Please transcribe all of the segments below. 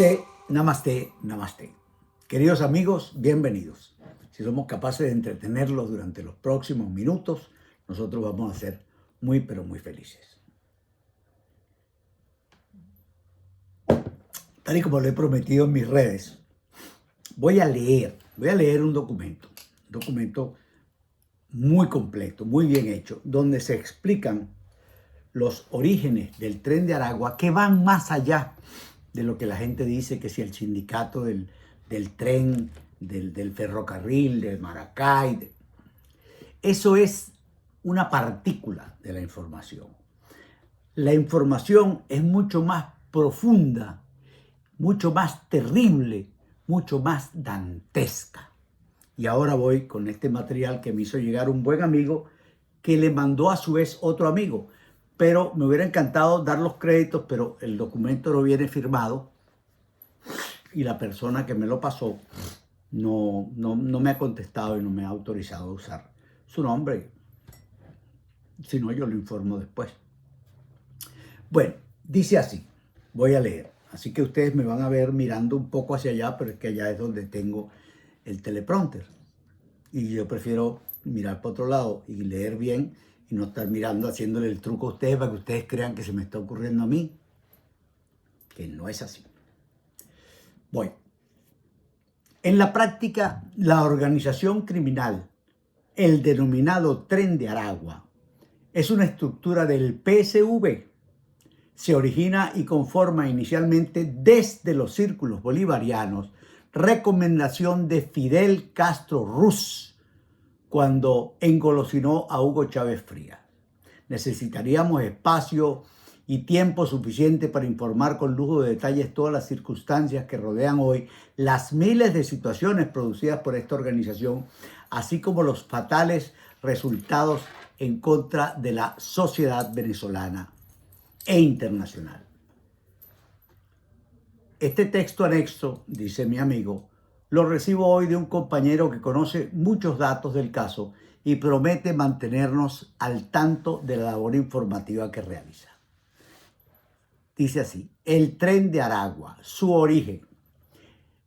Namaste, namaste, namaste. Queridos amigos, bienvenidos. Si somos capaces de entretenerlos durante los próximos minutos, nosotros vamos a ser muy, pero muy felices. Tal y como lo he prometido en mis redes, voy a leer un documento muy completo, muy bien hecho, donde se explican los orígenes del Tren de Aragua que van más allá de lo que la gente dice, que si el sindicato del tren, del ferrocarril, del Maracay. Eso es una partícula de la información. La información es mucho más profunda, mucho más terrible, mucho más dantesca. Y ahora voy con este material que me hizo llegar un buen amigo que le mandó a su vez otro amigo. Pero me hubiera encantado dar los créditos, pero el documento no viene firmado y la persona que me lo pasó no me ha contestado y no me ha autorizado a usar su nombre. Si no, yo lo informo después. Bueno, dice así, voy a leer. Así que ustedes me van a ver mirando un poco hacia allá, pero es que allá es donde tengo el teleprompter. Y yo prefiero mirar para otro lado y leer bien y no estar mirando, haciéndole el truco a ustedes para que ustedes crean que se me está ocurriendo a mí, que no es así. Voy. En la práctica, la organización criminal, el denominado Tren de Aragua, es una estructura del PSV. Se origina y conforma inicialmente desde los círculos bolivarianos, recomendación de Fidel Castro Ruz, cuando engolosinó a Hugo Chávez Frías. Necesitaríamos espacio y tiempo suficiente para informar con lujo de detalles todas las circunstancias que rodean hoy las miles de situaciones producidas por esta organización, así como los fatales resultados en contra de la sociedad venezolana e internacional. Este texto anexo, dice mi amigo, lo recibo hoy de un compañero que conoce muchos datos del caso y promete mantenernos al tanto de la labor informativa que realiza. Dice así, el Tren de Aragua, su origen.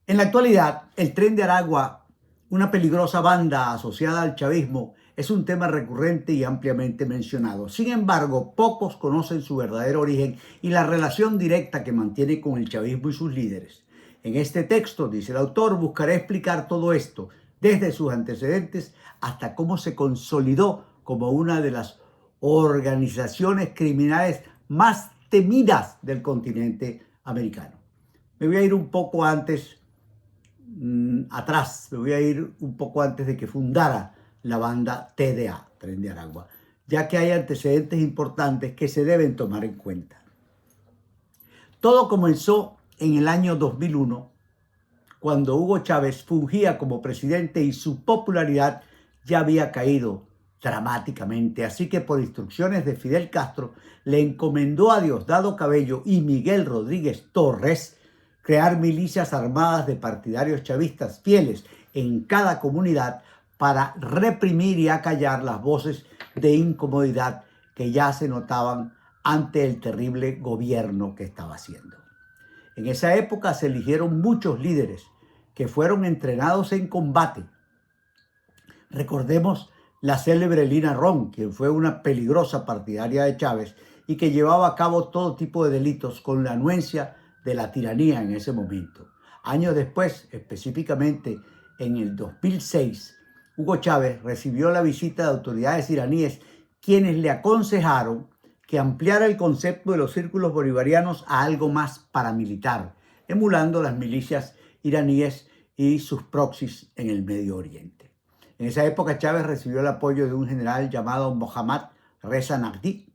En la actualidad, el Tren de Aragua, una peligrosa banda asociada al chavismo, es un tema recurrente y ampliamente mencionado. Sin embargo, pocos conocen su verdadero origen y la relación directa que mantiene con el chavismo y sus líderes. En este texto, dice el autor, buscaré explicar todo esto, desde sus antecedentes hasta cómo se consolidó como una de las organizaciones criminales más temidas del continente americano. Me voy a ir un poco antes, atrás, me voy a ir un poco antes de que fundara la banda TDA, Tren de Aragua, ya que hay antecedentes importantes que se deben tomar en cuenta. Todo comenzó en el año 2001, cuando Hugo Chávez fungía como presidente y su popularidad ya había caído dramáticamente. Así que por instrucciones de Fidel Castro le encomendó a Diosdado Cabello y Miguel Rodríguez Torres crear milicias armadas de partidarios chavistas fieles en cada comunidad para reprimir y acallar las voces de incomodidad que ya se notaban ante el terrible gobierno que estaba haciendo. En esa época se eligieron muchos líderes que fueron entrenados en combate. Recordemos la célebre Lina Ron, quien fue una peligrosa partidaria de Chávez y que llevaba a cabo todo tipo de delitos con la anuencia de la tiranía en ese momento. Años después, específicamente en el 2006, Hugo Chávez recibió la visita de autoridades iraníes quienes le aconsejaron que ampliara el concepto de los círculos bolivarianos a algo más paramilitar, emulando las milicias iraníes y sus proxies en el Medio Oriente. En esa época Chávez recibió el apoyo de un general llamado Mohammad Reza Naqvi.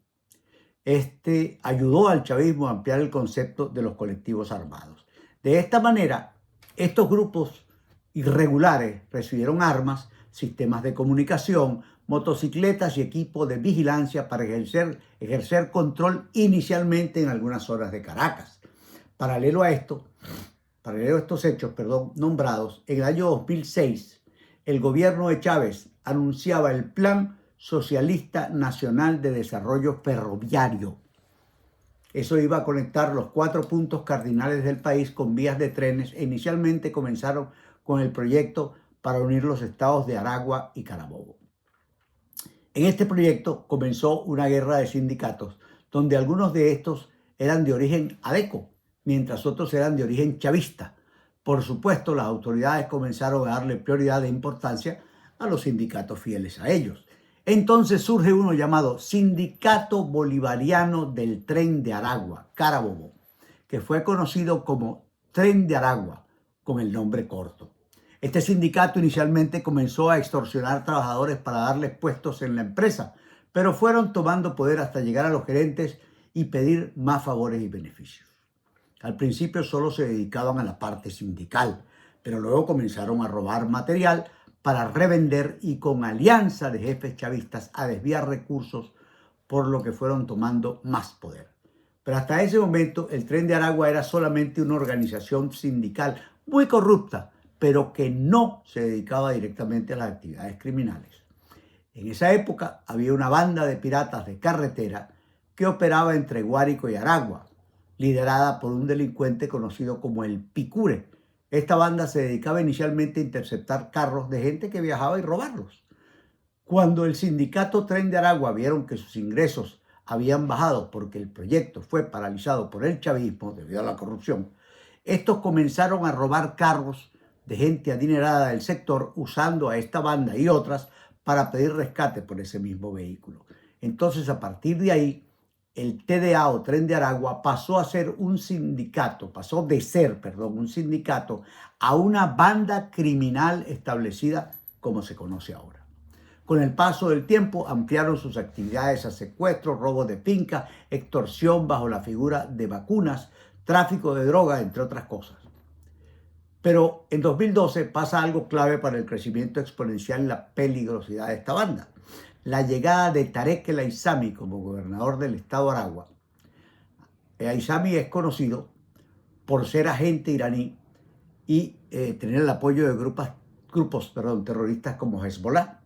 Este ayudó al chavismo a ampliar el concepto de los colectivos armados. De esta manera, estos grupos irregulares recibieron armas, sistemas de comunicación, motocicletas y equipo de vigilancia para ejercer control inicialmente en algunas zonas de Caracas. Paralelo a estos hechos nombrados, en el año 2006, el gobierno de Chávez anunciaba el Plan Socialista Nacional de Desarrollo Ferroviario, Eso iba a conectar los 4 puntos cardinales del país con vías de trenes e inicialmente comenzaron con el proyecto para unir los estados de Aragua y Carabobo. En este proyecto comenzó una guerra de sindicatos, donde algunos de estos eran de origen adeco, mientras otros eran de origen chavista. Por supuesto, las autoridades comenzaron a darle prioridad de importancia a los sindicatos fieles a ellos. Entonces surge uno llamado Sindicato Bolivariano del Tren de Aragua, Carabobo, que fue conocido como Tren de Aragua, con el nombre corto. Este sindicato inicialmente comenzó a extorsionar trabajadores para darles puestos en la empresa, pero fueron tomando poder hasta llegar a los gerentes y pedir más favores y beneficios. Al principio solo se dedicaban a la parte sindical, pero luego comenzaron a robar material para revender y con alianza de jefes chavistas a desviar recursos, por lo que fueron tomando más poder. Pero hasta ese momento el Tren de Aragua era solamente una organización sindical muy corrupta, pero que no se dedicaba directamente a las actividades criminales. En esa época había una banda de piratas de carretera que operaba entre Guárico y Aragua, liderada por un delincuente conocido como el Picure. Esta banda se dedicaba inicialmente a interceptar carros de gente que viajaba y robarlos. Cuando el sindicato Tren de Aragua vieron que sus ingresos habían bajado porque el proyecto fue paralizado por el chavismo debido a la corrupción, estos comenzaron a robar carros de gente adinerada del sector usando a esta banda y otras para pedir rescate por ese mismo vehículo. Entonces, a partir de ahí, el TDA o Tren de Aragua pasó de ser un sindicato a una banda criminal establecida como se conoce ahora. Con el paso del tiempo ampliaron sus actividades a secuestros, robo de fincas, extorsión bajo la figura de vacunas, tráfico de drogas, entre otras cosas. Pero en 2012 pasa algo clave para el crecimiento exponencial y la peligrosidad de esta banda: la llegada de Tarek El Aissami como gobernador del estado de Aragua. El Aissami es conocido por ser agente iraní y tener el apoyo de grupos terroristas como Hezbollah.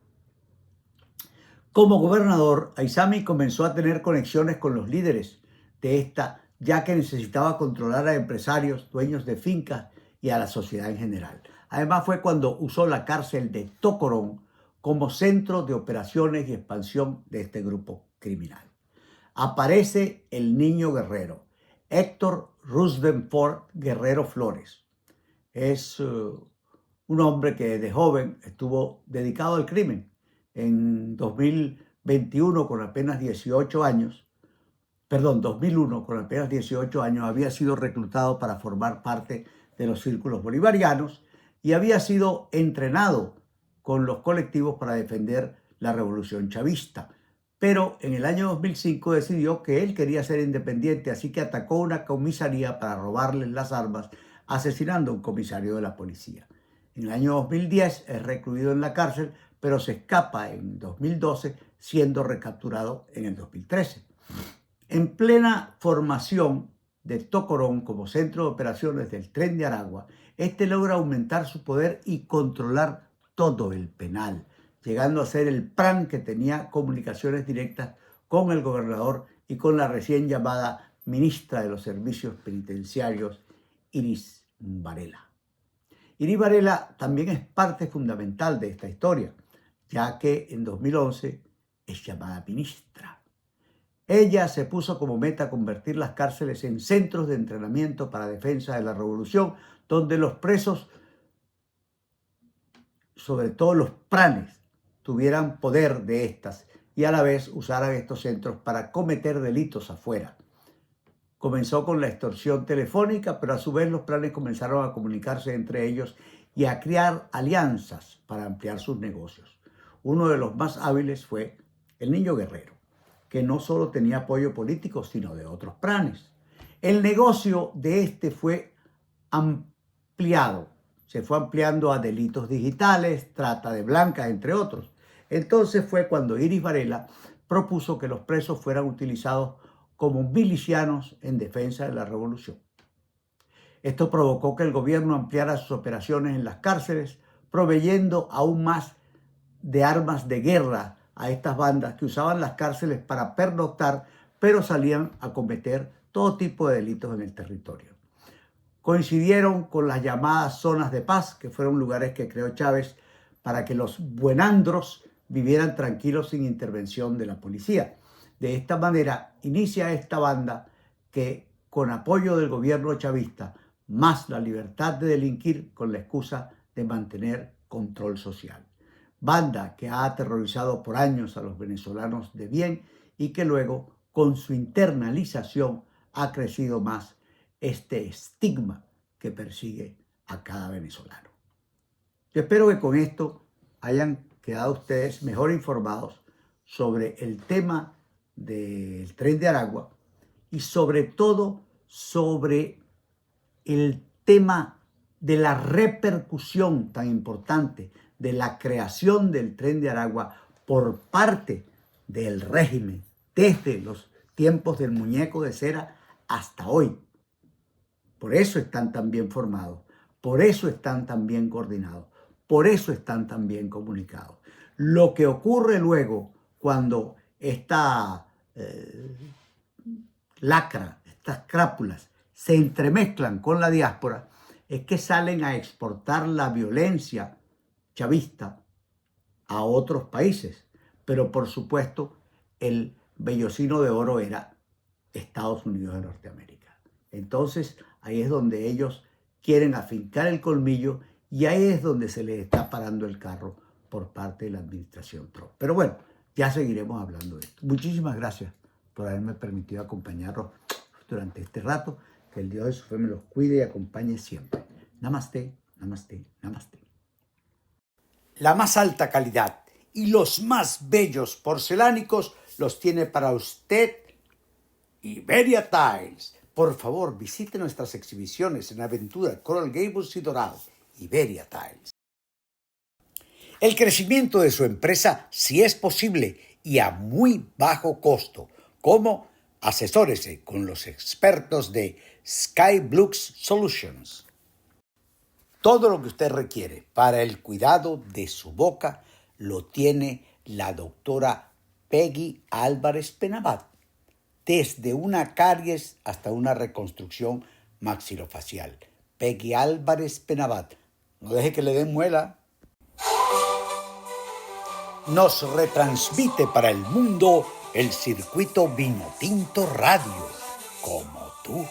Como gobernador, Aissami comenzó a tener conexiones con los líderes de esta, ya que necesitaba controlar a empresarios, dueños de fincas y a la sociedad en general. Además fue cuando usó la cárcel de Tocorón como centro de operaciones y expansión de este grupo criminal. Aparece el niño guerrero, Héctor Rusdenford Guerrero Flores. Es un hombre que desde joven estuvo dedicado al crimen. En 2001, con apenas 18 años, había sido reclutado para formar parte de los círculos bolivarianos y había sido entrenado con los colectivos para defender la revolución chavista. Pero en el año 2005 decidió que él quería ser independiente, así que atacó una comisaría para robarles las armas, asesinando a un comisario de la policía. En el año 2010 es recluido en la cárcel, pero se escapa en 2012, siendo recapturado en el 2013. En plena formación de Tocorón como centro de operaciones del Tren de Aragua, este logra aumentar su poder y controlar todo el penal, llegando a ser el PRAN que tenía comunicaciones directas con el gobernador y con la recién llamada ministra de los Servicios Penitenciarios, Iris Varela. Iris Varela también es parte fundamental de esta historia, ya que en 2011 es llamada ministra. Ella se puso como meta convertir las cárceles en centros de entrenamiento para defensa de la revolución, donde los presos, sobre todo los pranes, tuvieran poder de estas y a la vez usaran estos centros para cometer delitos afuera. Comenzó con la extorsión telefónica, pero a su vez los pranes comenzaron a comunicarse entre ellos y a crear alianzas para ampliar sus negocios. Uno de los más hábiles fue el niño guerrero, que no solo tenía apoyo político, sino de otros pranes. El negocio de este fue ampliado. Se fue ampliando a delitos digitales, trata de blancas, entre otros. Entonces fue cuando Iris Varela propuso que los presos fueran utilizados como milicianos en defensa de la revolución. Esto provocó que el gobierno ampliara sus operaciones en las cárceles, proveyendo aún más de armas de guerra a estas bandas que usaban las cárceles para pernoctar, pero salían a cometer todo tipo de delitos en el territorio. Coincidieron con las llamadas zonas de paz, que fueron lugares que creó Chávez para que los buenandros vivieran tranquilos sin intervención de la policía. De esta manera inicia esta banda que, con apoyo del gobierno chavista, más la libertad de delinquir con la excusa de mantener control social. Banda que ha aterrorizado por años a los venezolanos de bien y que luego, con su internalización, ha crecido más este estigma que persigue a cada venezolano. Yo espero que con esto hayan quedado ustedes mejor informados sobre el tema del Tren de Aragua y sobre todo sobre el tema de la repercusión tan importante de la creación del Tren de Aragua por parte del régimen desde los tiempos del muñeco de cera hasta hoy. Por eso están tan bien formados, por eso están tan bien coordinados, por eso están tan bien comunicados. Lo que ocurre luego cuando esta lacra, estas crápulas, se entremezclan con la diáspora, es que salen a exportar la violencia chavista a otros países. Pero por supuesto, el vellocino de oro era Estados Unidos de Norteamérica. Entonces, ahí es donde ellos quieren afincar el colmillo y ahí es donde se les está parando el carro por parte de la administración Trump. Pero bueno, ya seguiremos hablando de esto. Muchísimas gracias por haberme permitido acompañarlos durante este rato. Que el Dios de su fe me los cuide y acompañe siempre. Namaste, namaste, namaste. La más alta calidad y los más bellos porcelánicos los tiene para usted Iberia Tiles. Por favor, visite nuestras exhibiciones en Aventura, Coral Gables y Doral. Iberia Tiles. El crecimiento de su empresa sí es posible y a muy bajo costo. ¿Cómo? Asesórese con los expertos de Skyblux Solutions. Todo lo que usted requiere para el cuidado de su boca lo tiene la doctora Peggy Álvarez Penabat. Desde una caries hasta una reconstrucción maxilofacial. Peggy Álvarez Penabat. No deje que le den muela. Nos retransmite para el mundo el circuito Vinotinto Radio, como tú.